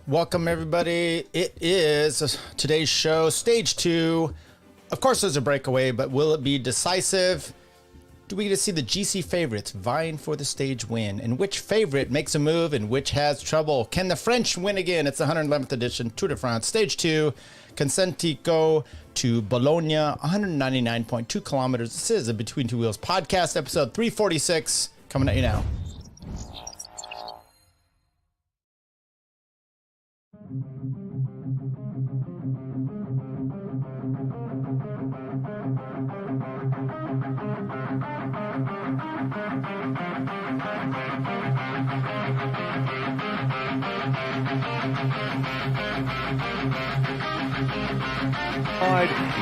Welcome, everybody. It is today's show, stage 2. Of course, there's a breakaway, but will it be decisive? Do we get to see the GC favorites vying for the stage win? And which favorite makes a move and which has trouble? Can the French win again? It's the 111th edition Tour de France, stage 2, Cesenatico to Bologna, 199.2 kilometers. This is a Between Two Wheels podcast, episode 346, coming at you now.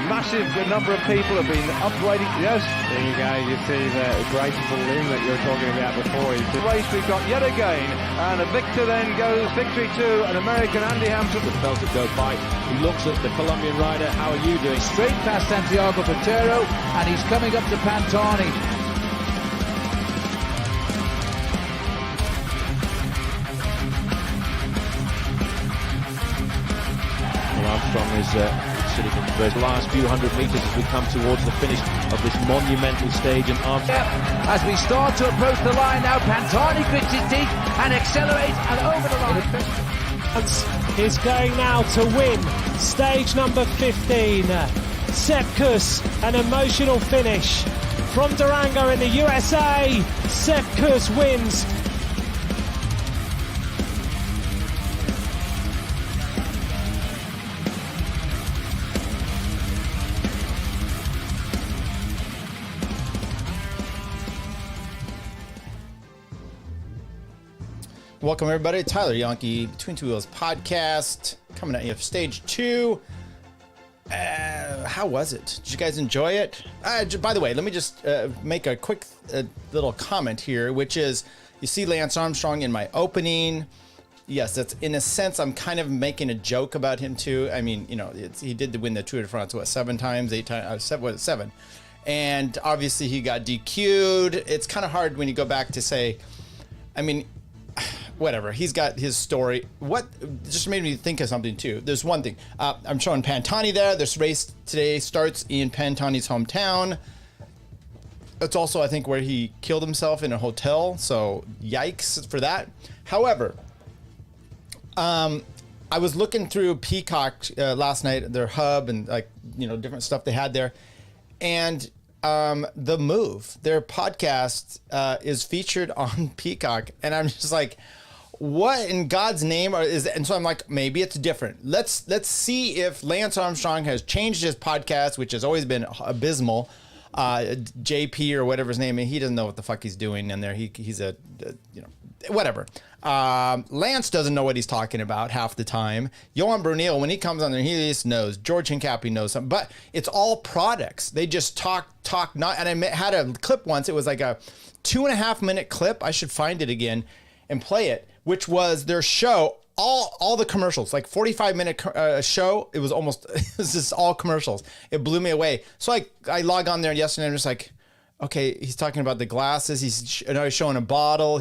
Massive number of people have been upgrading. Yes, there you go. You see the great balloon that you were talking about before. The race we've got yet again, and a victor then goes victory to an American, Andy Hampton. The felt it go by. He looks at the Colombian rider. How are you doing? Straight past Santiago Patero, and he's coming up to Pantani. Armstrong is sitting in the last few hundred meters as we come towards the finish of this monumental stage. And Armstrong, as we start to approach the line now, Pantani grits his teeth and accelerates and over the line. Is going now to win stage number 15. Sepp Kuss, an emotional finish from Durango in the USA. Sepp Kuss wins. Welcome, everybody. Tyler Yonke, Between Two Wheels podcast, coming at you for stage 2. How was it? Did you guys enjoy it? By the way, let me just make a quick little comment here, which is, you see Lance Armstrong in my opening. Yes, that's in a sense, I'm kind of making a joke about him too. I mean, you know, he did win the Tour de France, what, 7 times, 8 times, 7. And obviously he got DQ'd. It's kind of hard when you go back to say, I mean, whatever, he's got his story. What just made me think of something too. There's one thing. I'm showing Pantani there. This race today starts in Pantani's hometown. It's also, I think, where he killed himself in a hotel. So yikes for that. However, I was looking through Peacock last night, their hub and different stuff they had there. And The Move, their podcast, is featured on Peacock, and I'm just like, what in God's name is it? And so I'm like, maybe it's different. Let's see if Lance Armstrong has changed his podcast, which has always been abysmal. JP or whatever his name is, he doesn't know what the fuck he's doing in there. He's a whatever. Lance doesn't know what he's talking about half the time. Johan Brunel, when he comes on there, he just knows. George Hincapie knows something, but it's all products. They just talk not. And I had a clip once. It was like a 2.5 minute clip. I should find it again and play it, which was their show. All the commercials, like 45-minute show. It was just all commercials. It blew me away. So I log on there yesterday and I'm just like, okay, he's talking about the glasses. He's showing a bottle.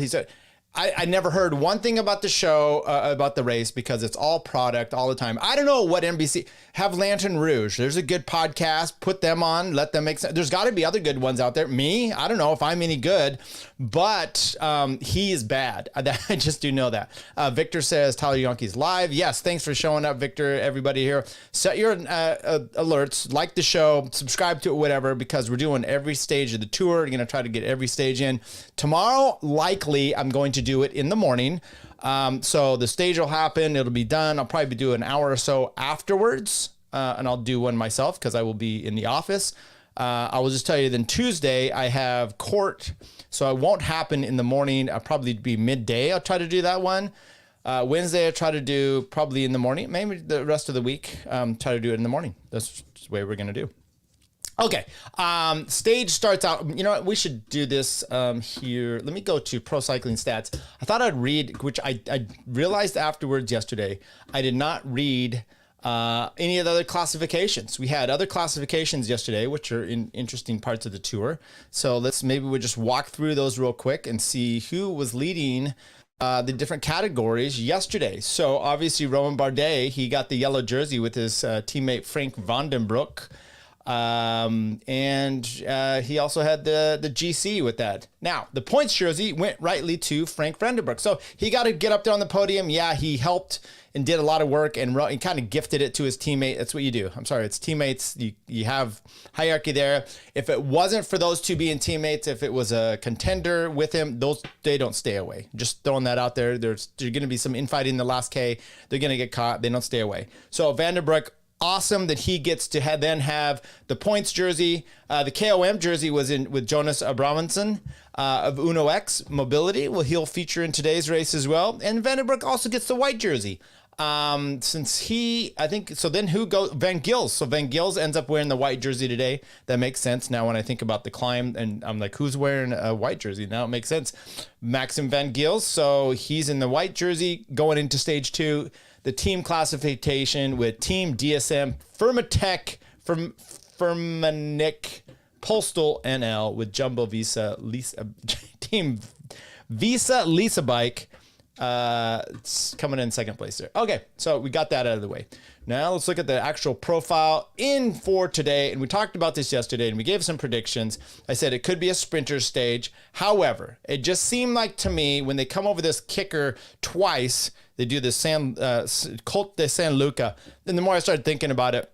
I never heard one thing about the show, about the race, because it's all product all the time. I don't know what NBC have. Lantern Rouge. There's a good podcast. Put them on. Let them make sense. There's got to be other good ones out there. Me, I don't know if I'm any good, but he is bad. I just do know that. Victor says Tyler Yonke's live. Yes, thanks for showing up, Victor. Everybody here, set your alerts, like the show, subscribe to it, whatever, because we're doing every stage of the tour. We're going to try to get every stage in. Tomorrow, likely, I'm going to do it in the morning. So the stage will happen. It'll be done. I'll probably do an hour or so afterwards. And I'll do one myself because I will be in the office. I will just tell you, then Tuesday I have court, so it won't happen in the morning. I'll probably be midday. I'll try to do that one. Wednesday I try to do probably in the morning. Maybe the rest of the week, try to do it in the morning. That's just the way we're going to do. Okay, stage starts out. You know what? We should do this here. Let me go to Pro Cycling Stats. I thought I'd read, which I realized afterwards yesterday, I did not read any of the other classifications. We had other classifications yesterday, which are in interesting parts of the tour. So maybe we'll just walk through those real quick and see who was leading the different categories yesterday. So obviously Roman Bardet, he got the yellow jersey with his teammate Frank Vandenbroek. And he also had the GC with that. Now, the points jersey went rightly to Frank Vandenbroek. So he got to get up there on the podium. Yeah, he helped and did a lot of work and kind of gifted it to his teammate. That's what you do. I'm sorry, it's teammates. You have hierarchy there. If it wasn't for those two being teammates, if it was a contender with him, they don't stay away. Just throwing that out there. There's going to be some infighting in the last K. They're going to get caught. They don't stay away. So Vandenbroek, awesome that he gets to then have the points jersey. The KOM jersey was in with Jonas Abrahamsson of Uno X Mobility. Well, he'll feature in today's race as well. And Vandenbroek also gets the white jersey. Since then who goes? Van Gils. So Van Gils ends up wearing the white jersey today. That makes sense now when I think about the climb, and I'm like, who's wearing a white jersey? Now it makes sense. Maxim Van Gils. So he's in the white jersey going into stage 2. The team classification with Team DSM, Firmatech, Firmenich, Postal NL with Jumbo Visa, Team Visa Lisa Bike. It's coming in second place there. Okay, so we got that out of the way. Now let's look at the actual profile in for today. And we talked about this yesterday and we gave some predictions. I said it could be a sprinter stage. However, it just seemed like to me when they come over this kicker twice, they do the Colt de San Luca. And the more I started thinking about it,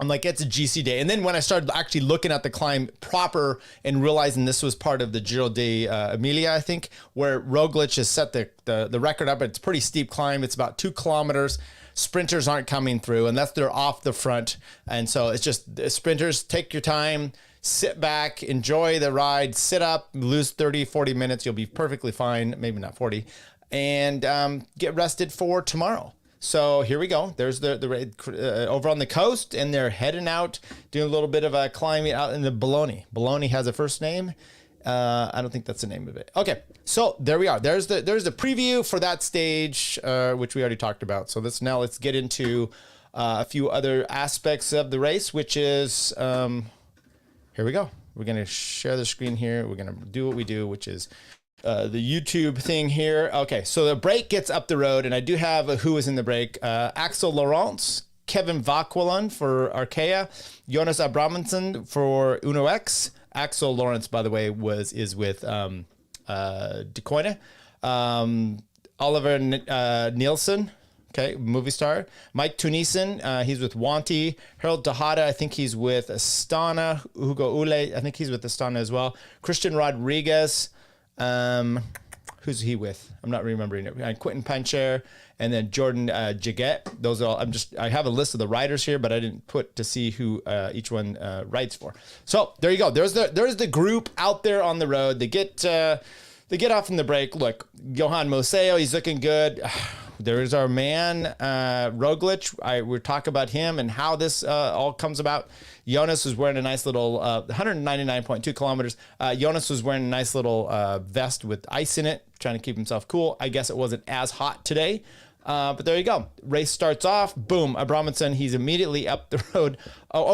I'm like, it's a GC day. And then when I started actually looking at the climb proper and realizing this was part of the Giro di Emilia, I think, where Roglic has set the record up. It's a pretty steep climb. It's about 2 kilometers. Sprinters aren't coming through unless they're off the front. And so it's just sprinters, take your time, sit back, enjoy the ride, sit up, lose 30, 40 minutes. You'll be perfectly fine. Maybe not 40. And get rested for tomorrow. So here we go. There's the over on the coast, and they're heading out, doing a little bit of a climbing out in the Bologna. Bologna has a first name. I don't think that's the name of it. Okay, so there we are. There's the preview for that stage, which we already talked about. So let's get into a few other aspects of the race, which is here we go. We're gonna share the screen here. We're gonna do what we do, which is the YouTube thing here. Okay, so the break gets up the road, and I do have who is in the break. Axel Laurence, Kevin Vaquilon for Arkea, Jonas Abrahamsson for Uno X. Axel Laurence, by the way, is with De Koine. Oliver Nielsen, okay, movie star. Mike Tunisian, he's with Wanty. Harold Tejada, I think he's with Astana. Hugo Ule, I think he's with Astana as well. Christian Rodriguez, who's he with? I'm not remembering it. Quentin Pancher, and then Jordan Jaget. Those are all. I have a list of the riders here, but I didn't put to see who each one rides for. So there you go. There's the group out there on the road. They get off from the break. Look, Johan Moseo, he's looking good. There's our man, Roglic. We're talking about him and how this all comes about. Jonas was wearing a nice little 199.2 kilometers. Jonas was wearing a nice little vest with ice in it, trying to keep himself cool. I guess it wasn't as hot today. But there you go. Race starts off. Boom. Abrahamsson, he's immediately up the road.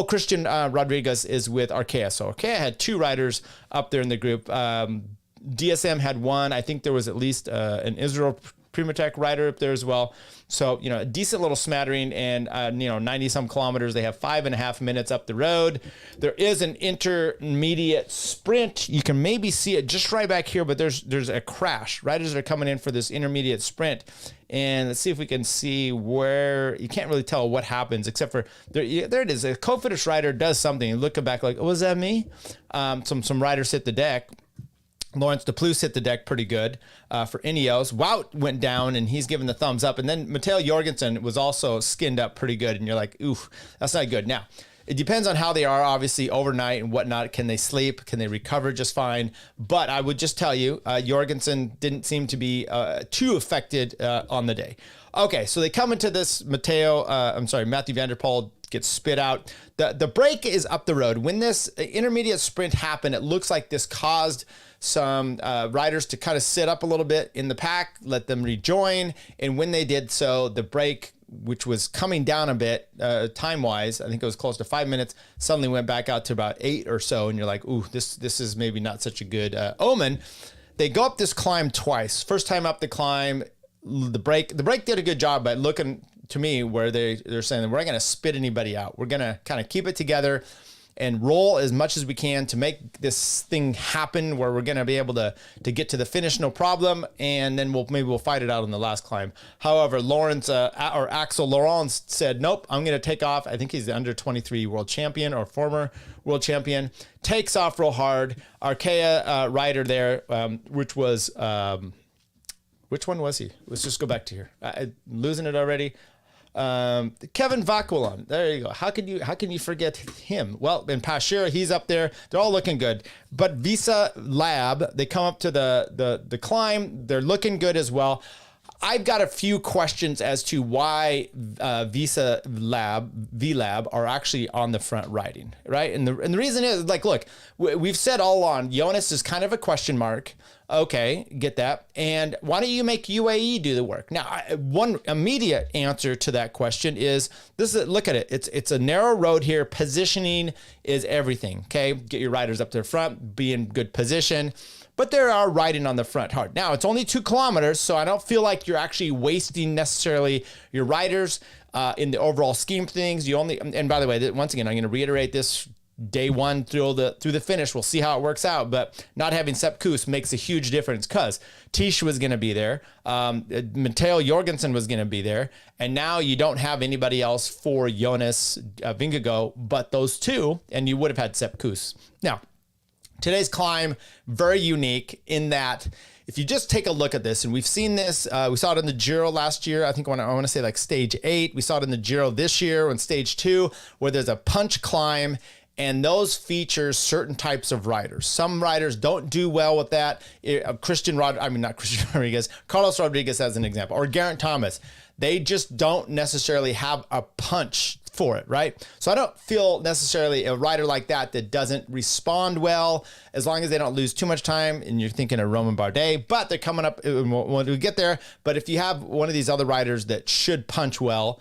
Christian Rodriguez is with Arkea. So Arkea had 2 riders up there in the group. DSM had 1. I think there was at least an Israel Primatech rider up there as well. So, a decent little smattering, and 90 some kilometers. They have 5.5 minutes up the road. There is an intermediate sprint. You can maybe see it just right back here, but there's a crash. Riders are coming in for this intermediate sprint. And let's see if we can see where you can't really tell what happens, except for there it is. A co-finish rider does something. Looking back like, was that me? Some riders hit the deck. Lawrence de Plus hit the deck pretty good for Ineos. Wout went down, and he's giving the thumbs up. And then Matteo Jorgensen was also skinned up pretty good. And you're like, oof, that's not good. Now, it depends on how they are, obviously, overnight and whatnot. Can they sleep? Can they recover just fine? But I would just tell you, Jorgensen didn't seem to be too affected on the day. Okay, so they come into this Matthew van der Poel gets spit out. The break is up the road. When this intermediate sprint happened, it looks like this caused some riders to kind of sit up a little bit in the pack, let them rejoin. And when they did so, the break, which was coming down a bit time-wise, I think it was close to 5 minutes, suddenly went back out to about 8 or so. And you're like, ooh, this is maybe not such a good omen. they go up this climb twice. First time up the climb, the brake did a good job by looking to me where they're saying that we're not going to spit anybody out. We're going to kind of keep it together and roll as much as we can to make this thing happen where we're going to be able to get to the finish, no problem. And then we'll fight it out on the last climb. However, Axel Laurent said, nope, I'm going to take off. I think he's the under 23 world champion or former world champion, takes off real hard. Arkea rider there, which was, which one was he? Let's just go back to here. I'm losing it already. Kevin Vauquelin, there you go. How can you forget him? Well, in Pashira, he's up there. They're all looking good. But Visa Lab, they come up to the climb. They're looking good as well. I've got a few questions as to why Visa Lab, V-Lab, are actually on the front riding, right? And the reason is, like, look, we've said all along, Jonas is kind of a question mark. Okay, get that. And why don't you make UAE do the work? Now, one immediate answer to that question is, look at it. It's a narrow road here. Positioning is everything, okay? Get your riders up to the front, be in good position. But there are riding on the front hard. Now, it's only 2 kilometers, so I don't feel like you're actually wasting necessarily your riders in the overall scheme of things. And by the way, once again, I'm going to reiterate this. Day one through the finish, we'll see how it works out. But not having Sepp Kuss makes a huge difference because Tish was going to be there, Matteo Jorgensen was going to be there, and now you don't have anybody else for Jonas Vingegaard but those two, and you would have had Sepp Kuss. Now, today's climb, very unique in that if you just take a look at this, and we've seen this, we saw it in the Giro last year, I think I want to say like stage 8. We saw it in the Giro this year on stage 2, where there's a punch climb, and those feature certain types of riders. Some riders don't do well with that. Carlos Rodriguez as an example, or Geraint Thomas. They just don't necessarily have a punch for it, right? So I don't feel necessarily a rider like that doesn't respond well, as long as they don't lose too much time. And you're thinking of Romain Bardet, but they're coming up when we get there. But if you have one of these other riders that should punch well,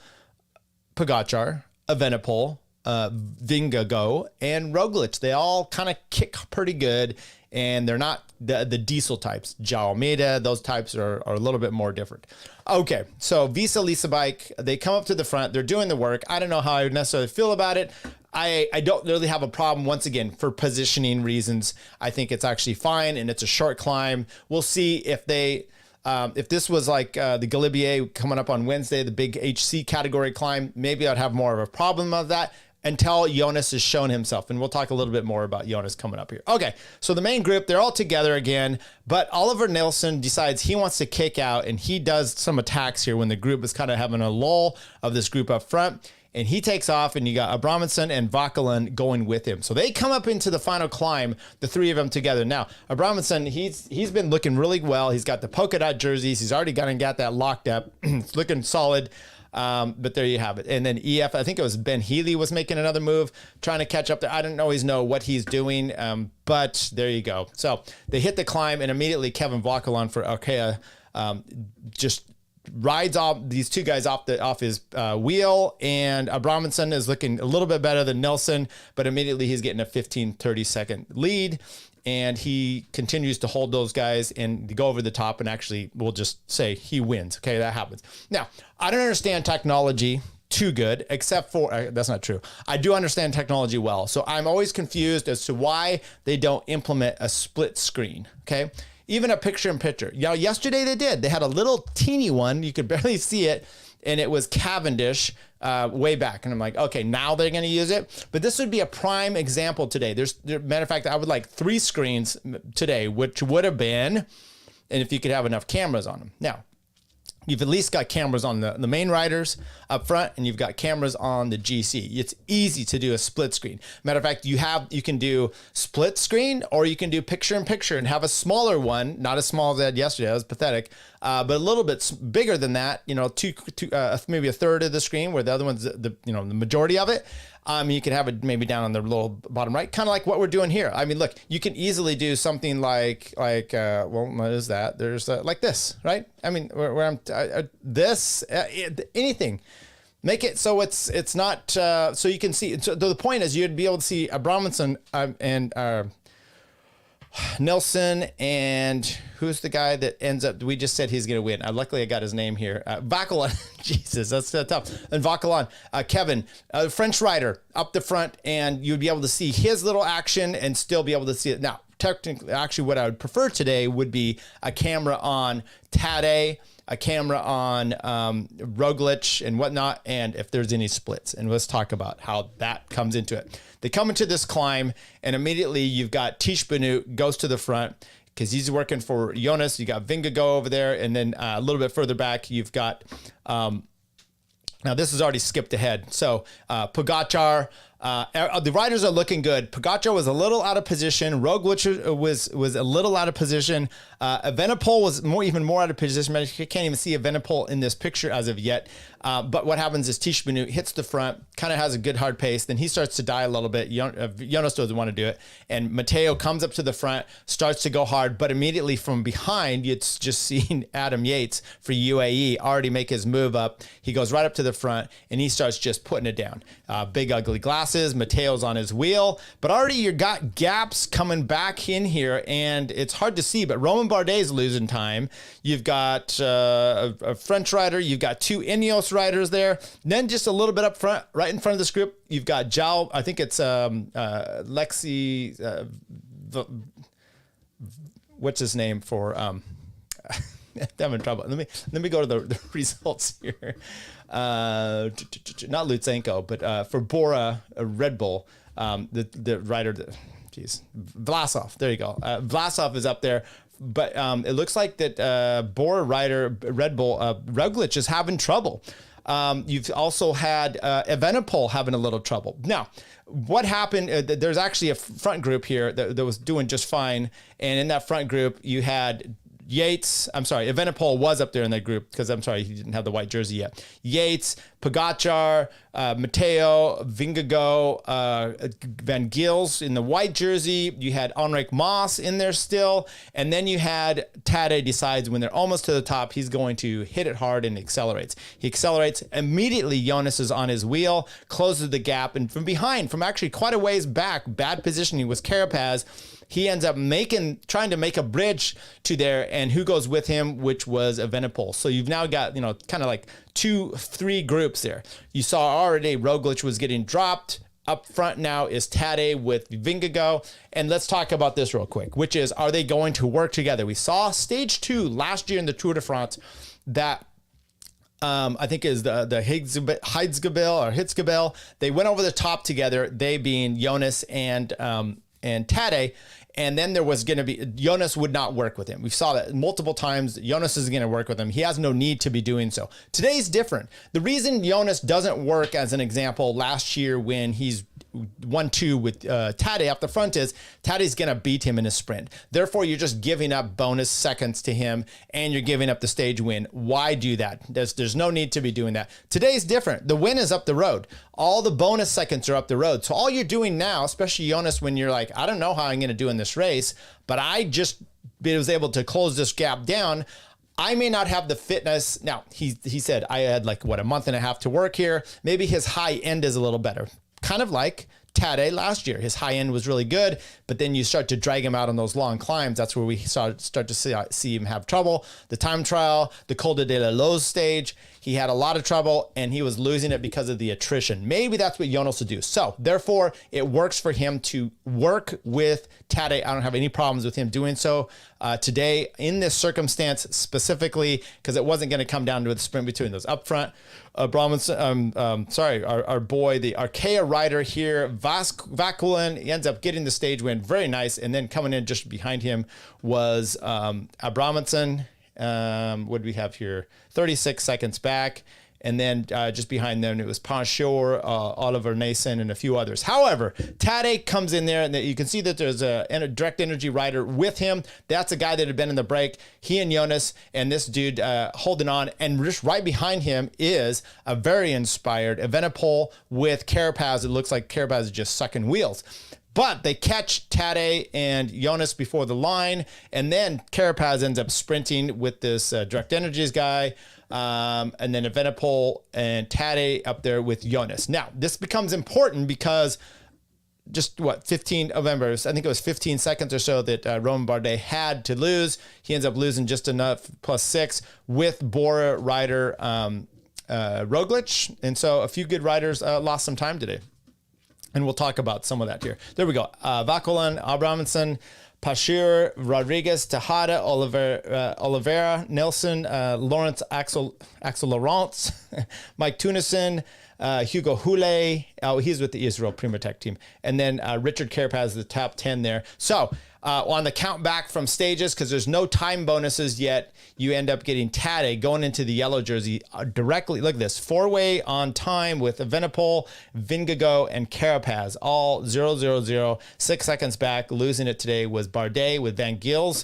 Pogacar, Evenepoel, Vingegaard, and Roglic, they all kind of kick pretty good, and they're not the diesel types. João Almeida, those types are a little bit more different. Okay, so Visa Lisa Bike, they come up to the front, they're doing the work. I don't know how I necessarily feel about it. I don't really have a problem, once again, for positioning reasons. I think it's actually fine, and it's a short climb. We'll see if this was like the Galibier coming up on Wednesday, the big HC category climb, maybe I'd have more of a problem of that until Jonas has shown himself. And we'll talk a little bit more about Jonas coming up here. Okay, so the main group, they're all together again, but Oliver Nilsson decides he wants to kick out, and he does some attacks here when the group is kind of having a lull of this group up front. And he takes off, and you got Abrahamson and Vauquelin going with him. So they come up into the final climb, the 3 of them together. Now, Abrahamson, he's been looking really well. He's got the polka dot jerseys. He's already got that locked up. It's looking solid. But there you have it. And then EF, I think it was Ben Healy was making another move, trying to catch up there. I don't always know what he's doing, but there you go. So they hit the climb, and immediately Kevin Vauquelin for Arkea just rides off these 2 guys off his wheel, and Abrahamson is looking a little bit better than Nilsson, but immediately he's getting a 15-30 second lead, and he continues to hold those guys and go over the top, and actually we'll just say he wins. Okay, that happens. Now, I don't understand technology too good, except for, that's not true. I do understand technology well, so I'm always confused as to why they don't implement a split screen, okay? Even a picture-in-picture. You know, yesterday they did. They had a little teeny one. You could barely see it, and it was Cavendish way back. And I'm like, okay, now they're going to use it. But this would be a prime example today. Matter of fact, I would like 3 screens today, which would have been, and if you could have enough cameras on them. Now, you've at least got cameras on the main riders up front, and you've got cameras on the GC. It's easy to do a split screen. Matter of fact, you can do split screen, or you can do picture in picture and have a smaller one, not as small as I had yesterday. That was pathetic, but a little bit bigger than that. You know, maybe a third of the screen, where the other one's the majority of it. You can have it maybe down on the little bottom right, kind of like what we're doing here. I mean, look, you can easily do something like well, what is that? There's like this, right? I mean, where I'm anything. Make it so it's not so you can see. So the point is, you'd be able to see Abrahamson and Nelson, and who's the guy that ends up, we just said he's going to win. Luckily, I got his name here. Vauquelin. Jesus, that's tough. And Vauquelin, Kevin, French rider up the front, and you'd be able to see his little action and still be able to see it. Now, technically, actually, what I would prefer today would be a camera on Tadej, a camera on Roglic and whatnot, and if there's any splits. And let's talk about how that comes into it. They come into this climb, and immediately you've got Tish Benoot goes to the front because he's working for Jonas. You got Vingegaard over there, and then a little bit further back, you've got now this is already skipped ahead. So Pogacar, the riders are looking good. Pogacar was a little out of position. Roglic was a little out of position. Evenepoel was even more out of position. I can't even see Evenepoel in this picture as of yet. But what happens is Tish Benoot hits the front, kind of has a good hard pace. Then he starts to die a little bit. Jonas doesn't want to do it. And Matteo comes up to the front, starts to go hard. But immediately from behind, it's just seen Adam Yates for UAE already make his move up. He goes right up to the front, and he starts just putting it down. Big ugly glasses. Mateo's on his wheel. But already you got gaps coming back in here, and it's hard to see. But Roman Bardet's losing time. You've got a French rider. You've got two Ineos riders there. Then just a little bit up front, right in front of this group, you've got Zhao. I think it's Lexi. What's his name for? I'm having trouble. Let me go to the results here. Not Lutsenko, but for Bora Red Bull, the rider. Vlasov. There you go. Vlasov is up there. But it looks like that Bora rider Red Bull Roglic is having trouble. You've also had Evenepoel having a little trouble. Now, what happened? There's actually a front group here that was doing just fine, and in that front group you had Evenepoel was up there in that group because he didn't have the white jersey yet. Yates, Pogacar, Matteo, Vingegaard, Van Gils in the white jersey. You had Enric Mas in there still. And then you had Tadej decides when they're almost to the top, he's going to hit it hard and accelerates. He accelerates. Immediately, Jonas is on his wheel, closes the gap. And from behind, from actually quite a ways back, bad positioning was Carapaz. He ends up trying to make a bridge to there, and who goes with him, which was Evenepoel. So you've now got, kind of like 2-3 groups there. You saw already Roglic was getting dropped. Up front now is Tadej with Vingegaard. And let's talk about this real quick, which is, are they going to work together? We saw stage 2 last year in the Tour de France that I think is the Hitzgebel. They went over the top together, they being Jonas and Tadej. And then there was going to be, Jonas would not work with him. We saw that multiple times. Jonas is going to work with him. He has no need to be doing so. Today's different. The reason Jonas doesn't work, as an example, last year when he's 1-2 with Tadej up the front is Tadej's going to beat him in a sprint. Therefore, you're just giving up bonus seconds to him, and you're giving up the stage win. Why do that? There's no need to be doing that. Today's different. The win is up the road. All the bonus seconds are up the road. So all you're doing now, especially Jonas, when you're like, I don't know how I'm going to do in this race, but I just was able to close this gap down. I may not have the fitness. Now, he said, I had a month and a half to work here. Maybe his high end is a little better. Kind of like Tadej last year. His high end was really good, but then you start to drag him out on those long climbs. That's where we start to see him have trouble. The time trial, the Col de la Loze stage, he had a lot of trouble, and he was losing it because of the attrition. Maybe that's what Jonas will do. So therefore, it works for him to work with Tadej. I don't have any problems with him doing so today in this circumstance specifically, because it wasn't going to come down to a sprint between those up front. Our boy, the Arkea rider here, Vauquelin, ends up getting the stage win. Very nice. And then coming in just behind him was Abramson. What do we have here? 36 seconds back. And then just behind them, it was Panchor, Oliver Nason, and a few others. However, Tadej comes in there, and you can see that there's a direct energy rider with him. That's a guy that had been in the break. He and Jonas, and this dude holding on. And just right behind him is a very inspired Evenepoel with Carapaz. It looks like Carapaz is just sucking wheels. But they catch Tadej and Jonas before the line, and then Carapaz ends up sprinting with this direct energies guy. And then Evenepoel and Tadej up there with Jonas. Now, this becomes important because just what 15 November. I think it was 15 seconds or so that Romain Bardet had to lose. He ends up losing just enough, +6 with Bora rider Roglic, and so a few good riders lost some time today, and we'll talk about some of that here. There we go. Vakolan, Abrahamson, Pashir, Rodriguez, Tejada, Oliveira, Nelson, Lawrence, Axel Laurence, Mike Tunison, Hugo Hule. Oh, he's with the Israel Premier Tech team. And then Richard Carapaz, the top 10 there. So on the count back from stages, because there's no time bonuses yet, you end up getting Tadej going into the yellow jersey directly. Look at this, 4-way on time with Evenepoel, Vingegaard, and Carapaz, all 0-0-0, 6 seconds back. Losing it today was Bardet with Van Gils,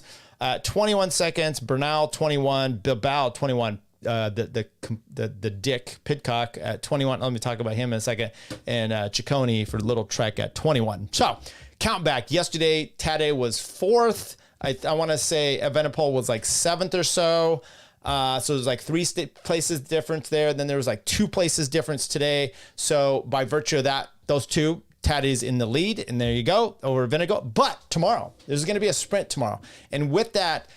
21 seconds, Bernal 21, Bilbao 21. The Dick Pidcock at 21. Let me talk about him in a second. And Ciccone for Little Trek at 21. So count back. Yesterday, Tadej was 4th. I want to say Evenepoel was like 7th or so. So there's like 3 places difference there. Then there was like 2 places difference today. So by virtue of that, those 2, Tadej's in the lead. And there you go, over Vingegaard. But tomorrow, there's going to be a sprint tomorrow. And with that,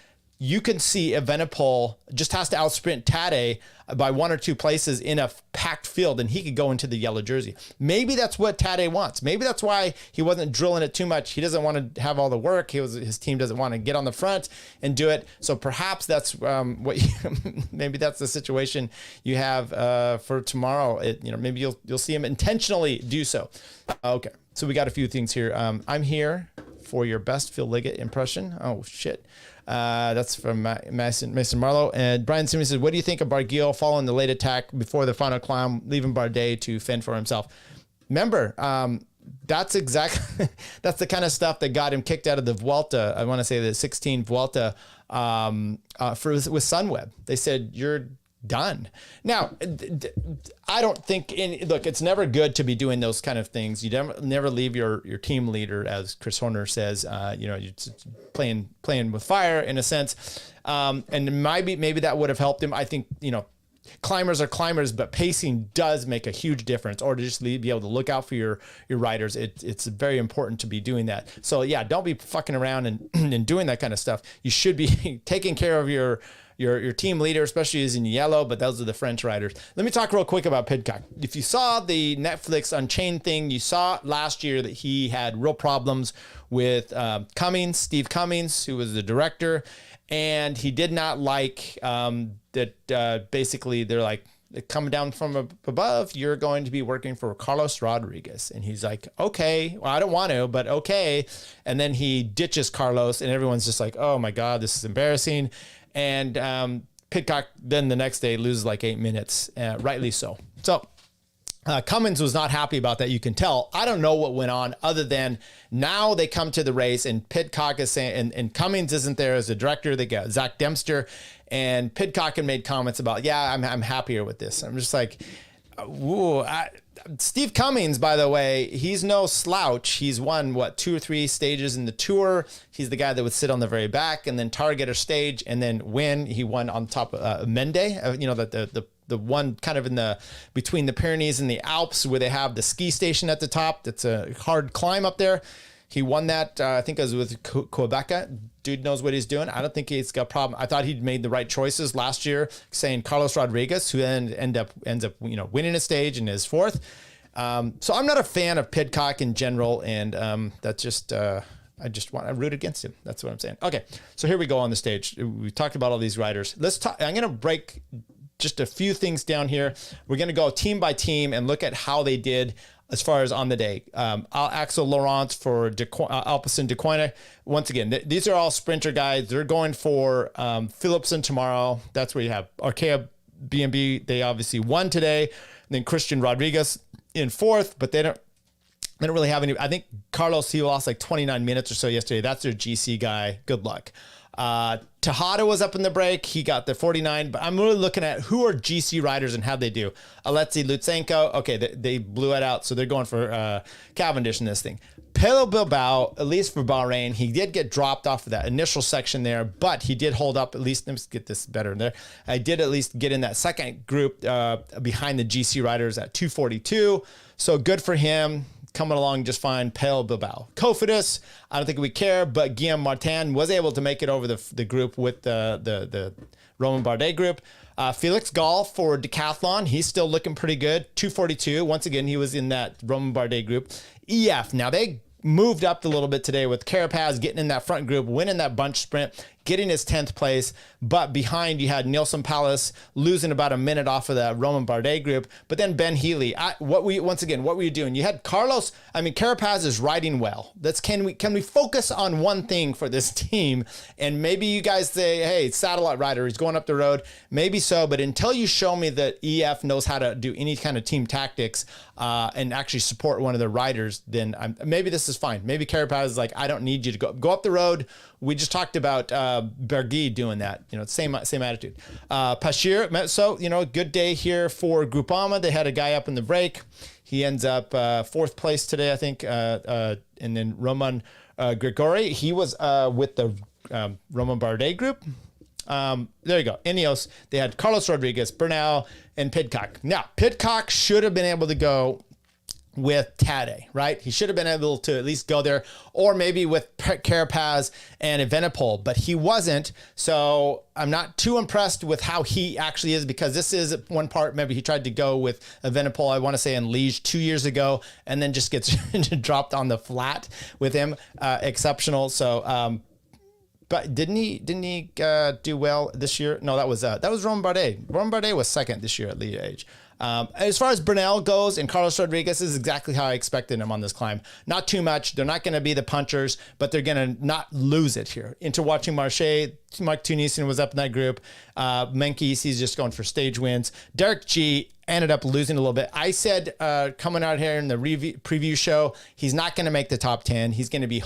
you can see Evenepoel just has to outsprint Tadej by 1 or 2 places in a packed field, and he could go into the yellow jersey. Maybe that's what Tadej wants. Maybe that's why he wasn't drilling it too much. He doesn't want to have all the work. His team doesn't want to get on the front and do it. So perhaps that's maybe that's the situation you have for tomorrow. Maybe you'll see him intentionally do so. Okay, so we got a few things here. I'm here for your best Phil Liggett impression. Oh shit. That's from Mason Marlowe. And Brian Simmons says, what do you think of Barguil following the late attack before the final climb, leaving Bardet to fend for himself? Remember, that's exactly, that's the kind of stuff that got him kicked out of the Vuelta. I want to say the 16 Vuelta with Sunweb. They said, you're done. Now, I don't think look, it's never good to be doing those kind of things. You never leave your team leader, as Chris Horner says, you're playing with fire in a sense. And maybe that would have helped him. I think, climbers are climbers, but pacing does make a huge difference, or to just be able to look out for your riders. It's very important to be doing that. So yeah, don't be fucking around and doing that kind of stuff. You should be taking care of your team leader, especially as in yellow, but those are the French riders. Let me talk real quick about Pidcock. If you saw the Netflix Unchained thing, you saw last year that he had real problems with Steve Cummings, who was the director, and he did not like that basically they're like, coming down from above, you're going to be working for Carlos Rodriguez. And he's like, okay, well, I don't want to, but okay. And then he ditches Carlos, and everyone's just like, oh my God, this is embarrassing. And Pidcock then the next day loses like 8 minutes, rightly so. So Cummins was not happy about that. You can tell. I don't know what went on other than now they come to the race and Pidcock is saying, and Cummins isn't there as a director. They got Zach Dempster, and Pidcock had made comments about, yeah, I'm happier with this. I'm just like, whoa. Steve Cummings, by the way, he's no slouch. He's won 2 or 3 stages in the Tour. He's the guy that would sit on the very back and then target a stage and then win. He won on top of Mende, the one kind of in the between the Pyrenees and the Alps where they have the ski station at the top. That's a hard climb up there. He won that, I think it was with Quebec. Dude knows what he's doing. I don't think he's got a problem. I thought he'd made the right choices last year, saying Carlos Rodriguez, who then ends up winning a stage and is 4th. So I'm not a fan of Pidcock in general, and that's just I root against him. That's what I'm saying. Okay, so here we go on the stage. We talked about all these riders. Let's talk. I'm going to break just a few things down here. We're going to go team by team and look at how they did as far as on the day. Axel Laurent for Alpecin Dequina. Once again, these are all sprinter guys. They're going for Philipsen tomorrow. That's where you have Arkea BMB. They obviously won today. And then Christian Rodriguez in 4th, but they don't really have any. I think Carlos, he lost like 29 minutes or so yesterday. That's their GC guy. Good luck. Tejada was up in the break. He got the 49, but I'm really looking at who are GC riders and how'd they do. Alexei Lutsenko, okay, they blew it out, so they're going for Cavendish in this thing. Pello Bilbao, at least for Bahrain, he did get dropped off of that initial section there, but he did hold up at least. Let me get this better in there. I did at least get in that second group behind the GC riders at 242. So good for him. coming along just fine. Pel Bilbao. Cofidis, I don't think we care, but Guillaume Martin was able to make it over the group with the Romain Bardet group. Felix Gall for decathlon, he's still looking pretty good. 242. Once again, he was in that Romain Bardet group. EF, now they moved up a little bit today with Carapaz getting in that front group, winning that bunch sprint, getting his 10th place. But behind, you had Nielsen Palace losing about a minute off of the Romain Bardet group. But then Ben Healy, what were you doing? You had Carlos. I mean, Carapaz is riding well. Can we focus on one thing for this team? And maybe you guys say, hey, satellite rider, he's going up the road. Maybe so, but until you show me that EF knows how to do any kind of team tactics and actually support one of the riders, then maybe this is fine. Maybe Carapaz is like, I don't need you to go up the road. We just talked about Bergy doing that. Same attitude. Pashir, so, good day here for Groupama. They had a guy up in the break. He ends up 4th place today, I think. And then Roman Grigori, he was with the Romain Bardet group. There you go. Ineos, they had Carlos Rodriguez, Bernal, and Pidcock. Now, Pidcock should have been able to go with Tadej, right? He should have been able to at least go there, or maybe with Carapaz and Evenepoel, but he wasn't. So I'm not too impressed with how he actually is, because this is one part. Maybe he tried to go with Evenepoel, I want to say in Liège 2 years ago, and then just gets dropped on the flat with him. Exceptional. So, but didn't he do well this year? No, that was Romain Bardet. Romain Bardet was 2nd this year at Liège. As far as Bernal goes and Carlos Rodriguez, is exactly how I expected him on this climb. Not too much. They're not going to be the punchers, but they're going to not lose it here. Interwatching Marche, Mark Tunisian was up in that group. Menkes, he's just going for stage wins. Derek G ended up losing a little bit. I said coming out here in the preview show, he's not going to make the top 10. He's going to be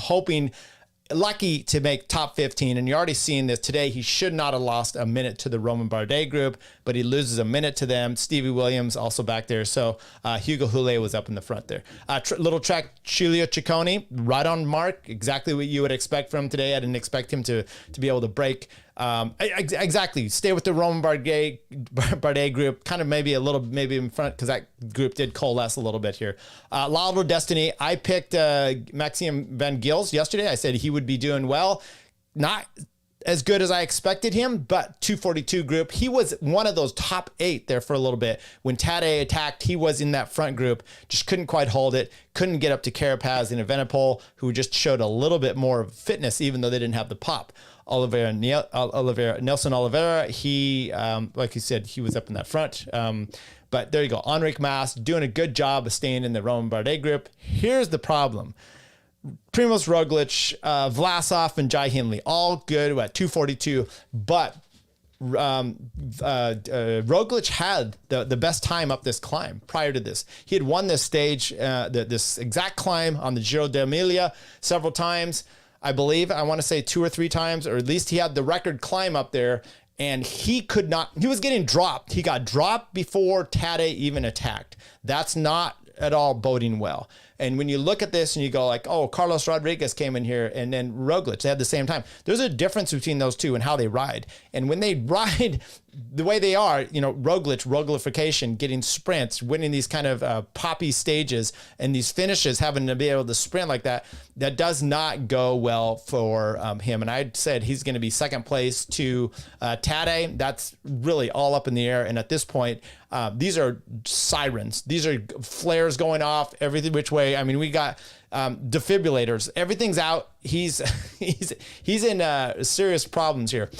lucky to make top 15, and you're already seeing this today. He should not have lost a minute to the Romain Bardet group, but he loses a minute to them. Stevie Williams also back there, so Hugo Houlet was up in the front there. Little track, Giulio Ciccone, right on mark, exactly what you would expect from him today. I didn't expect him to be able to break. Exactly. Stay with the Romain Bardet group, kind of maybe in front, because that group did coalesce a little bit here. Laldo Destiny, I picked Maxime Van Gils yesterday. I said he would be doing well. Not as good as I expected him, but 242 group. He was one of those top 8 there for a little bit. When Tadej attacked, he was in that front group, just couldn't quite hold it, couldn't get up to Carapaz and Evenepoel, who just showed a little bit more fitness, even though they didn't have the pop. Nelson Oliveira, he, like you said, he was up in that front. But there you go. Enric Mas doing a good job of staying in the Romain Bardet group. Here's the problem. Primoz Roglic, Vlasov, and Jai Hindley, all good at 242, but Roglic had the best time up this climb prior to this. He had won this stage, this exact climb on the Giro d'Emilia several times. I believe, I want to say 2 or 3 times, or at least he had the record climb up there, and he was getting dropped. He got dropped before Tadej even attacked. That's not at all boding well. And when you look at this and you go like, oh, Carlos Rodriguez came in here and then Roglic, they had the same time. There's a difference between those two and how they ride. And when they ride the way they are, Roglification, getting sprints, winning these kind of poppy stages and these finishes, having to be able to sprint like that, that does not go well for him. And I said he's going to be 2nd place to Tadej. That's really all up in the air. And at this point, these are sirens. These are flares going off every which way. I mean, we got defibrillators. Everything's out. He's in serious problems here.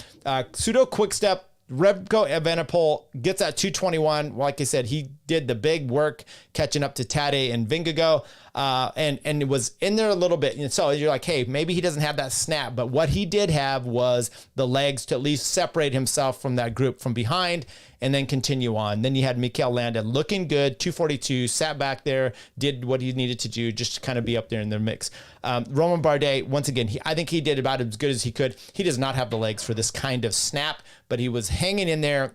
Pseudo quick step. Remco Evenepoel gets at 221. Like I said, he did the big work catching up to Tadej and Vingegaard, and it was in there a little bit. And so you're like, hey, maybe he doesn't have that snap, but what he did have was the legs to at least separate himself from that group from behind and then continue on. Then you had Mikel Landa looking good, 242, sat back there, did what he needed to do just to kind of be up there in the mix. Romain Bardet, once again, I think he did about as good as he could. He does not have the legs for this kind of snap, but he was hanging in there.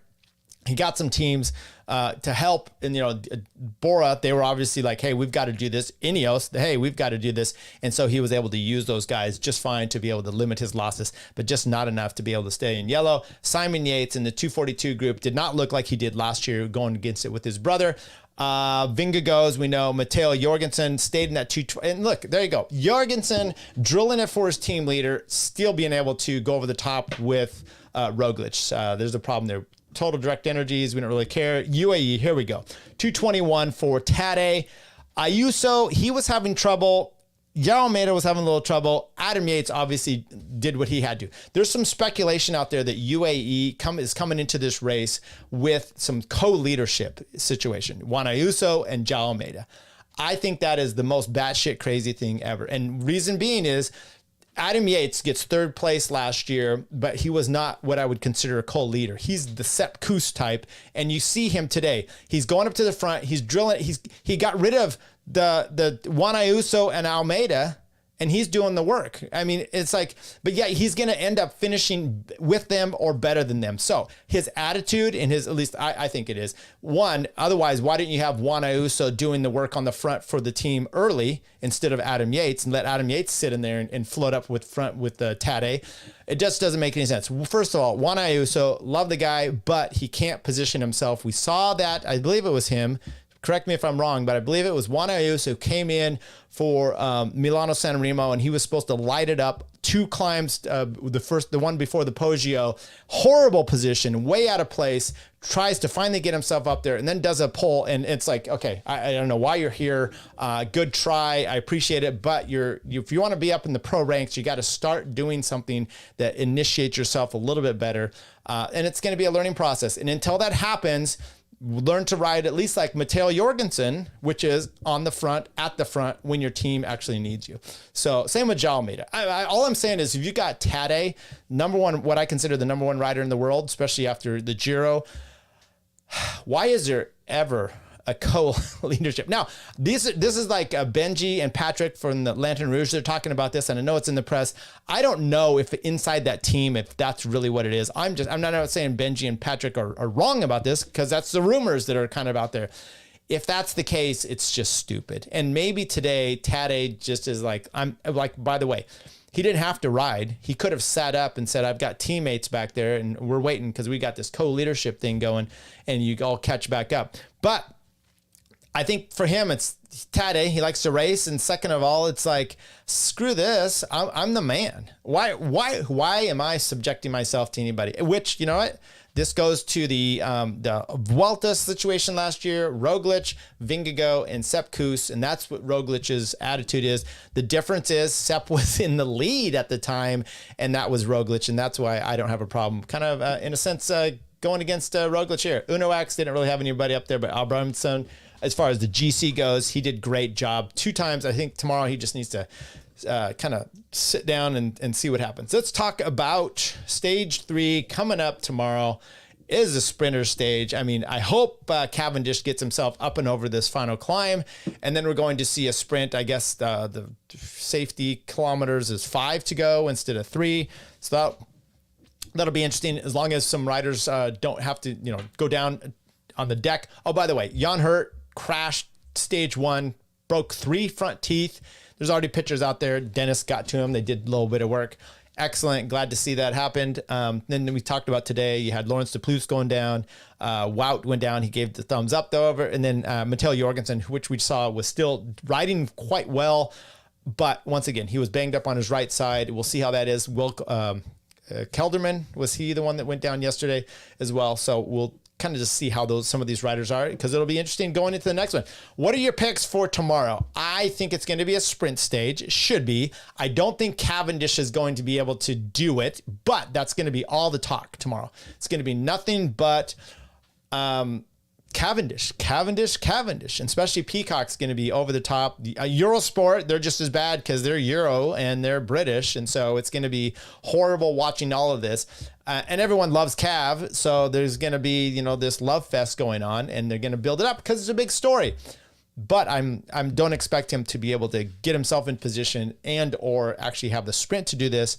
He got some teams to help, and Bora, they were obviously like, hey, we've got to do this. Ineos, hey, we've got to do this. And so he was able to use those guys just fine to be able to limit his losses, but just not enough to be able to stay in yellow. Simon Yates in the 242 group did not look like he did last year going against it with his brother. Vinga goes, we know Matteo Jorgensen stayed in that 220. And look, there you go. Jorgensen drilling it for his team leader, still being able to go over the top with Roglic. There's a problem there. Total direct energies, we don't really care. UAE, here we go. 221 for Tadej. Ayuso, he was having trouble. Yair Almeida was having a little trouble. Adam Yates obviously did what he had to. There's some speculation out there that UAE is coming into this race with some co-leadership situation. Juan Ayuso and Yair Almeida. I think that is the most batshit crazy thing ever. And reason being is Adam Yates gets third place last year, but he was not what I would consider a co-leader. He's the Sepp Kuss type, and you see him today. He's going up to the front. He's drilling. He got rid of the Juan Ayuso and Almeida, and he's doing the work. I mean, it's like, but yeah, he's going to end up finishing with them or better than them. So his attitude and his, at least I think it is, one, otherwise, why didn't you have Juan Ayuso doing the work on the front for the team early instead of Adam Yates and let Adam Yates sit in there and float up with front with the Tadej? It just doesn't make any sense. First of all, Juan Ayuso, love the guy, but he can't position himself. We saw that, I believe it was him. Correct me if I'm wrong, but I believe it was Juan Ayuso who came in for Milano San Remo, and he was supposed to light it up. 2 climbs, the one before the Poggio, horrible position, way out of place, tries to finally get himself up there, and then does a pull, and it's like, okay, I don't know why you're here. Good try, I appreciate it, but if you want to be up in the pro ranks, you got to start doing something that initiates yourself a little bit better, and it's going to be a learning process. And until that happens, learn to ride at least like Matteo Jorgensen, which is on the front, at the front, when your team actually needs you. So same with Yair Almeida. All I'm saying is if you got Tadej, number one, what I consider the number one rider in the world, especially after the Giro, why is there ever a co-leadership? Now, this is like Benji and Patrick from the Lantern Rouge. They're talking about this, and I know it's in the press. I don't know if inside that team, if that's really what it is. I'm not saying Benji and Patrick are wrong about this, because that's the rumors that are kind of out there. If that's the case, it's just stupid. And maybe today, Tadej just is like, by the way, he didn't have to ride. He could have sat up and said, I've got teammates back there, and we're waiting because we got this co-leadership thing going, and you all catch back up. But I think for him, it's Tadej. He likes to race. And second of all, it's like, screw this. I'm the man. Why am I subjecting myself to anybody? Which, you know what? This goes to the Vuelta situation last year, Roglic, Vingegaard, and Sepp Kuss, and that's what Roglic's attitude is. The difference is Sepp was in the lead at the time, and that was Roglic, and that's why I don't have a problem. Kind of, in a sense, going against Roglic here. Uno X didn't really have anybody up there, but Abrahamson, as far as the GC goes, he did great job 2 times. I think tomorrow he just needs to kind of sit down and see what happens. Let's talk about stage 3 coming up tomorrow. Is a sprinter stage. I mean, I hope Cavendish gets himself up and over this final climb, and then we're going to see a sprint. I guess the safety kilometers is 5 to go instead of 3. So that'll be interesting, as long as some riders don't have to, go down on the deck. Oh, by the way, Jan Hurt crashed stage 1, broke 3 front teeth. There's already pictures out there. Dennis got to him. They did a little bit of work. Excellent. Glad to see that happened. Then we talked about today, you had Lawrence de Plus going down. Wout went down. He gave the thumbs up though over. And then Matteo Jorgensen, which we saw was still riding quite well. But once again, he was banged up on his right side. We'll see how that is. Will Kelderman, was he the one that went down yesterday as well? So we'll kind of just see how some of these riders are, because it'll be interesting going into the next one. What are your picks for tomorrow? I think it's going to be a sprint stage. It should be. I don't think Cavendish is going to be able to do it, but that's going to be all the talk tomorrow. It's going to be nothing but Cavendish, and especially Peacock's going to be over the top. Eurosport, they're just as bad because they're Euro and they're British, and so it's going to be horrible watching all of this. And everyone loves Cav, so there's going to be, this love fest going on, and they're going to build it up because it's a big story. But I don't expect him to be able to get himself in position and or actually have the sprint to do this.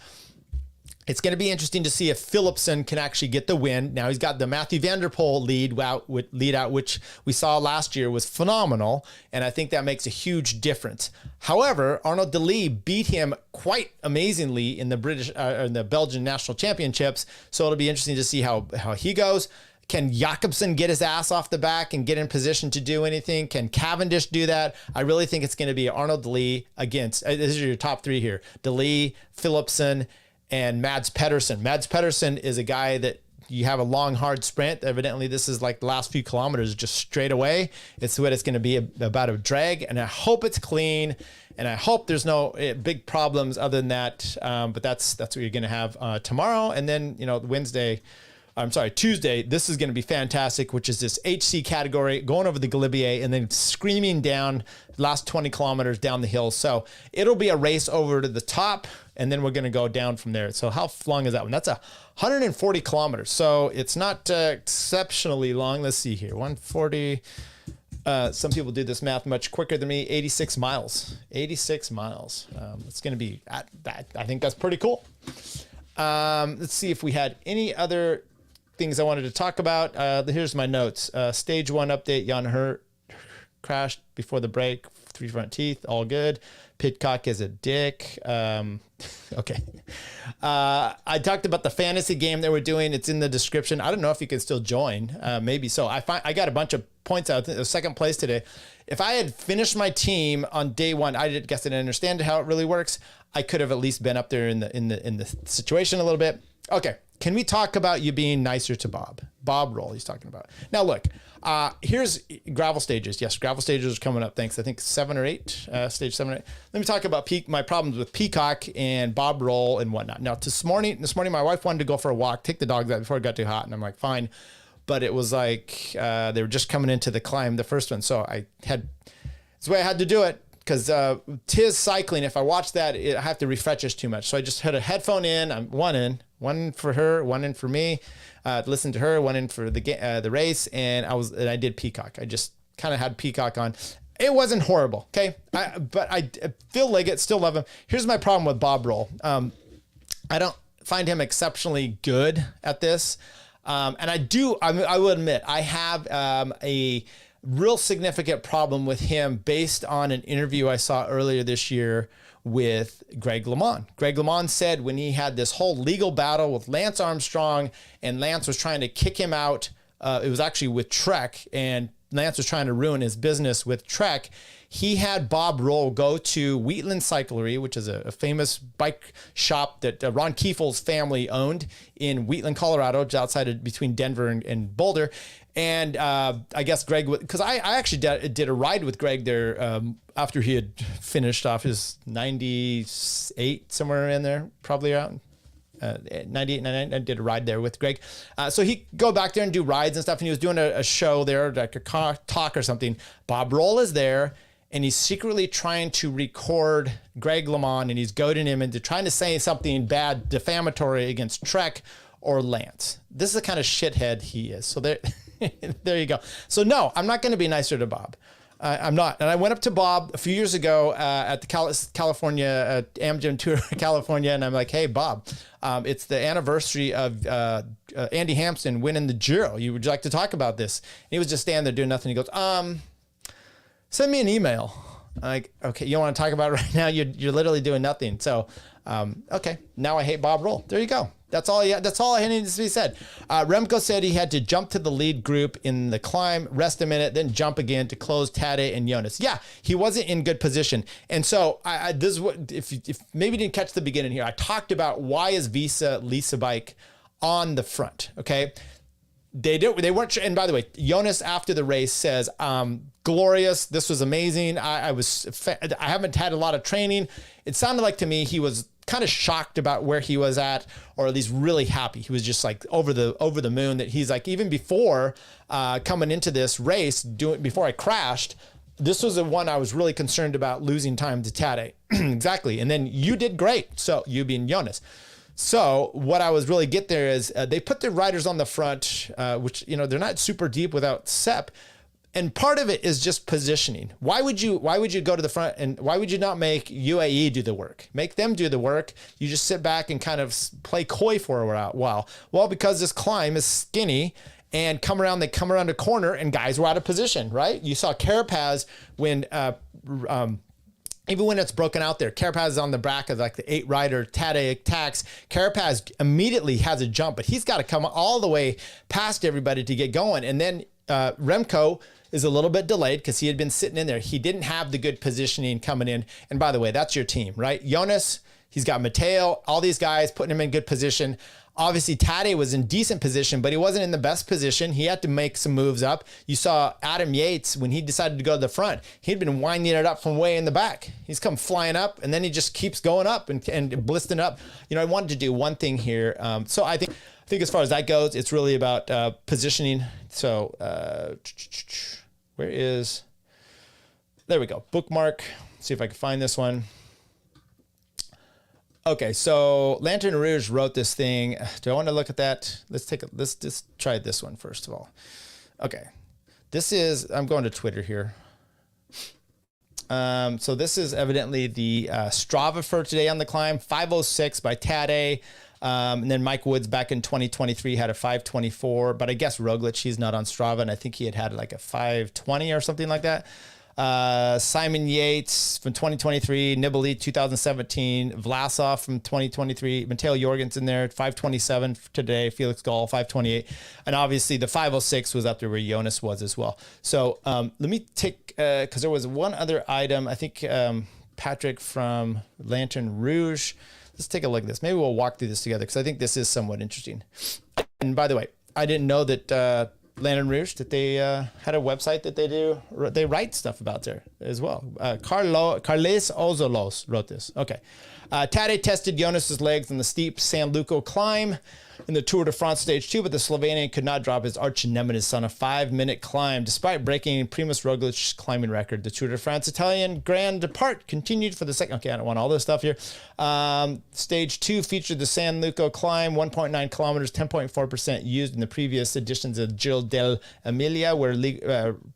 It's going to be interesting to see if Philipsen can actually get the win. Now he's got the Matthew Van Der Poel lead out, which we saw last year was phenomenal, and I think that makes a huge difference. However, Arnaud Delis beat him quite amazingly in the Belgian National Championships, so it'll be interesting to see how he goes. Can Jakobsen get his ass off the back and get in position to do anything? Can Cavendish do that? I really think it's going to be Arnold De Lee against, this is your top three here, De Lee, Philipsen, and Mads Pedersen. Mads Pedersen is a guy that you have a long, hard sprint. Evidently, this is like the last few kilometers just straight away. It's what it's going to be about a drag, and I hope it's clean, and I hope there's no big problems other than that. But that's what you're going to have tomorrow, and then Tuesday, this is going to be fantastic, which is this HC category, going over the Galibier and then screaming down last 20 kilometers down the hill. So it'll be a race over to the top, and then we're going to go down from there. So how long is that one? That's 140 kilometers. So it's not exceptionally long. Let's see here, 140. Some people do this math much quicker than me. 86 miles. 86 miles. It's going to be, I think that's pretty cool. Let's see if we had any other things I wanted to talk about. Here's my notes. Stage 1 update. Jan Hurt crashed before the break. 3 front teeth. All good. Pidcock is a dick. Okay. I talked about the fantasy game that we're doing. It's in the description. I don't know if you can still join. Maybe so. I got a bunch of points out. Second place today. If I had finished my team on day 1, I guess I didn't understand how it really works. I could have at least been up there in the situation a little bit. Okay. Can we talk about you being nicer to Bob? Bob Roll, he's talking about. Now, look, here's gravel stages. Yes, gravel stages are coming up. Thanks. I think 7 or 8, stage 7 or 8. Let me talk about my problems with Peacock and Bob Roll and whatnot. Now, this morning, my wife wanted to go for a walk, take the dogs out before it got too hot. And I'm like, fine. But it was like they were just coming into the climb, the first one. So it's the way I had to do it. Because Tiz cycling, if I watch that, I have to refresh this too much. So I just had a headphone in. I'm one for her, one in for me. Listen to her, one in for the race, and I did Peacock. I just kind of had Peacock on. It wasn't horrible, okay? But I Phil Liggett, still love him. Here's my problem with Bob Roll. I don't find him exceptionally good at this, and I will admit I have a real significant problem with him based on an interview I saw earlier this year with Greg LeMond. Greg LeMond said when he had this whole legal battle with Lance Armstrong and Lance was trying to kick him out, it was actually with Trek, and Lance was trying to ruin his business with Trek. He had Bob Roll go to Wheatland Cyclery, which is a famous bike shop that Ron Kiefel's family owned in Wheatland, Colorado, just outside between Denver and Boulder. And I guess Greg, because I actually did a ride with Greg there after he had finished off his 98, somewhere in there, probably around 98, 99. I did a ride there with Greg. So he'd go back there and do rides and stuff. And he was doing a show there, like a talk or something. Bob Roll is there, and he's secretly trying to record Greg LeMond, and he's goading him into trying to say something bad, defamatory against Trek or Lance. This is the kind of shithead he is. So there you go. So no, I'm not going to be nicer to Bob. I'm not. And I went up to Bob a few years ago at the California Amgen Tour California, and I'm like, hey, Bob, it's the anniversary of Andy Hampson winning the Giro. Would you like to talk about this? And he was just standing there doing nothing. He goes, send me an email. I'm like, okay, you don't want to talk about it right now? You're literally doing nothing. So, okay, now I hate Bob Roll. There you go. That's all I needed to be said. Remco said he had to jump to the lead group in the climb, rest a minute, then jump again to close Tadej and Jonas. Yeah, he wasn't in good position. And so this is what, if maybe you didn't catch the beginning here, I talked about why is Lisa bike on the front, okay? They weren't, and by the way, Jonas after the race says, glorious, this was amazing. I haven't had a lot of training. It sounded like to me he was kind of shocked about where he was at, or at least really happy. He was just like over the moon that he's like, even before coming into this race, before I crashed, this was the one I was really concerned about losing time to Tadej. Exactly. And then you did great. So you being Jonas. So what I was really get there is they put their riders on the front, which, they're not super deep without Sepp. And part of it is just positioning. Why would you go to the front, and why would you not make UAE do the work? Make them do the work. You just sit back and kind of play coy for a while. Well, because this climb is skinny and they come around a corner and guys were out of position, right? You saw Carapaz when even when it's broken out there, Carapaz is on the back of like the 8-rider, Tadej attacks. Carapaz immediately has a jump, but he's got to come all the way past everybody to get going. And then Remco is a little bit delayed because he had been sitting in there. He didn't have the good positioning coming in. And by the way, that's your team, right? Jonas, he's got Matteo, all these guys putting him in good position. Obviously, Tadej was in decent position, but he wasn't in the best position. He had to make some moves up. You saw Adam Yates, when he decided to go to the front, he'd been winding it up from way in the back. He's come flying up, and then he just keeps going up and blisting up. You know, I wanted to do one thing here. So I think as far as that goes, it's really about positioning. So there we go. Bookmark. See if I can find this one. Okay, so Lantern Rouge wrote this thing. Do I want to look at that? Let's just try this one first of all. Okay, I'm going to Twitter here. So this is evidently the Strava for today on the climb, 5:06 by Tadej. And then Mike Woods back in 2023 had a 5:24, but I guess Roglic, he's not on Strava, and I think he had like a 5:20 or something like that. Simon Yates from 2023, Nibali 2017, Vlasov from 2023, Matteo Jorgensen there, 5:27 today, Felix Gall 5:28, and obviously the 5:06 was up there where Jonas was as well. So let me take, because there was one other item, I think Patrick from Lantern Rouge. Let's take a look at this. Maybe we'll walk through this together because I think this is somewhat interesting. And by the way, I didn't know that Lantern Rouge, that they had a website that they write stuff about there as well. Carles Ozolos wrote this. Okay. Tadej tested Jonas's legs on the steep San Luco climb in the Tour de France Stage 2, but the Slovenian could not drop his arch nemesis on a 5-minute climb, despite breaking Primož Roglic's climbing record. The Tour de France Italian Grand Depart continued for the second. Okay, I don't want all this stuff here. Stage 2 featured the San Luco climb, 1.9 kilometers, 10.4% used in the previous editions of Giro dell'Emilia, where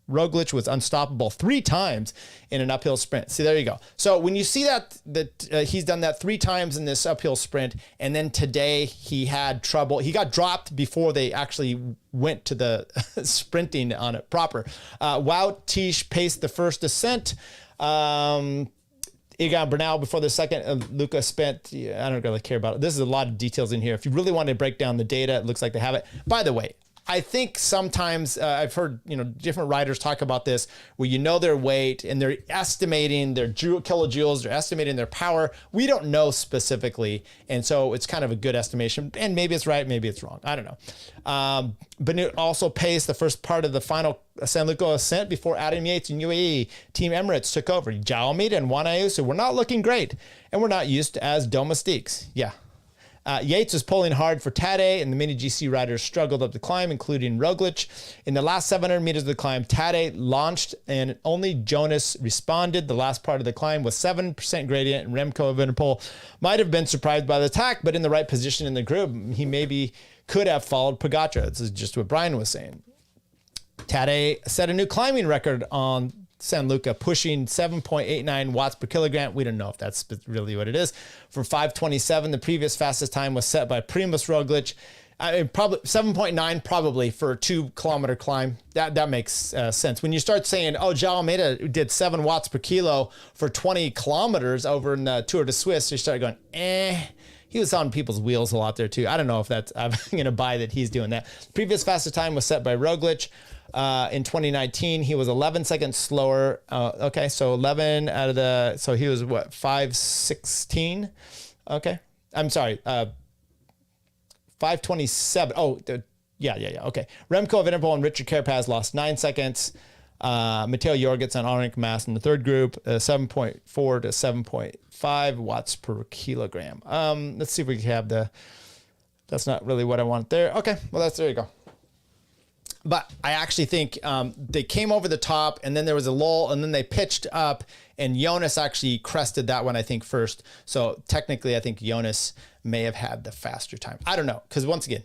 Roglic was unstoppable 3 times in an uphill sprint. See, there you go. So when you see that he's done that 3 times in this uphill sprint, and then today he had trouble. He got dropped before they actually went to the sprinting on it proper. Wout Tisch paced the first ascent. Egan Bernal before the second. Luca spent, I don't really care about it. This is a lot of details in here. If you really want to break down the data, it looks like they have it. By the way, I think sometimes I've heard, different riders talk about this, where their weight and they're estimating their kilojoules, they're estimating their power. We don't know specifically, and so it's kind of a good estimation. And maybe it's right, maybe it's wrong. I don't know. Benoit also paced the first part of the final San Luco ascent before Adam Yates and UAE Team Emirates took over. João Almeida and Juan Ayuso were not looking great, and were not used as domestiques. Yeah. Yates was pulling hard for Tadej, and the mini GC riders struggled up the climb, including Roglic. In the last 700 meters of the climb, Tadej launched, and only Jonas responded. The last part of the climb was 7% gradient, and Remco Evenepoel might have been surprised by the attack, but in the right position in the group, he maybe could have followed Pogacar. This is just what Brian was saying. Tadej set a new climbing record on San Luca, pushing 7.89 watts per kilogram. We don't know if that's really what it is. For 5:27, the previous fastest time was set by Primož Roglic. Probably 7.9, probably for a 2-kilometer climb. That makes sense. When you start saying, João Almeida did 7 watts per kilo for 20 kilometers over in the Tour de Suisse, you start going, He was on people's wheels a lot there too. I don't know if I'm going to buy that he's doing that. Previous fastest time was set by Roglic. In 2019, he was 11 seconds slower. Okay, so 11 out of the, so he was what, 5:16? Okay, I'm sorry, 5:27. Oh, yeah. Okay. Remco Evenepoel and Richard Carapaz lost 9 seconds. Matteo Jorgensen and Enric Mas in the third group, 7.4 to 7.5 watts per kilogram. Let's see if we can have that's not really what I want there. Okay, well, there you go. But I actually think they came over the top, and then there was a lull, and then they pitched up, and Jonas actually crested that one, I think, first. So technically, I think Jonas may have had the faster time. I don't know, because once again,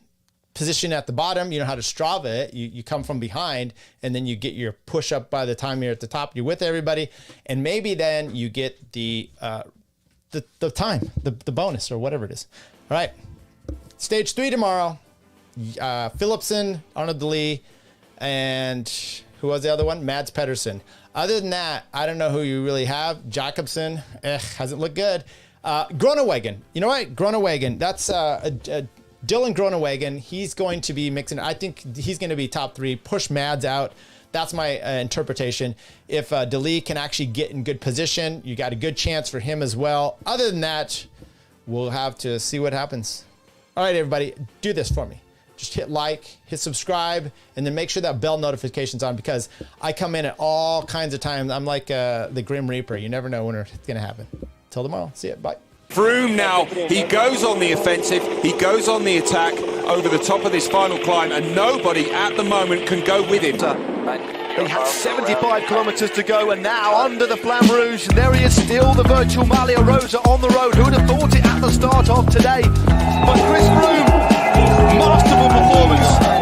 position at the bottom, you know how to Strava it. You come from behind, and then you get your push up by the time you're at the top. You're with everybody, and maybe then you get the time, the bonus, or whatever it is. All right, stage 3 tomorrow. Philipsen, Arnaud Delis, and Who was the other one? Mads Pedersen. Other than that, I don't know who you really have. Jacobsen, hasn't looked good. Groenewegen. You know what? Groenewegen. That's Dylan Groenewegen. He's going to be mixing. I think he's going to be top 3. Push Mads out. That's my interpretation. If De Ligt can actually get in good position, you got a good chance for him as well. Other than that, we'll have to see what happens. All right, everybody, do this for me. Just hit like, hit subscribe, and then make sure that bell notification's on, because I come in at all kinds of times. I'm like the Grim Reaper. You never know when it's going to happen. Till tomorrow. See ya. Bye. Froome now, he goes on the offensive, he goes on the attack over the top of this final climb, and nobody at the moment can go with him. He had 75 kilometres to go, and now under the Flamme Rouge, and there he is, still the virtual Maglia Rosa on the road. Who would have thought it at the start of today? But Chris Froome, masterful performance.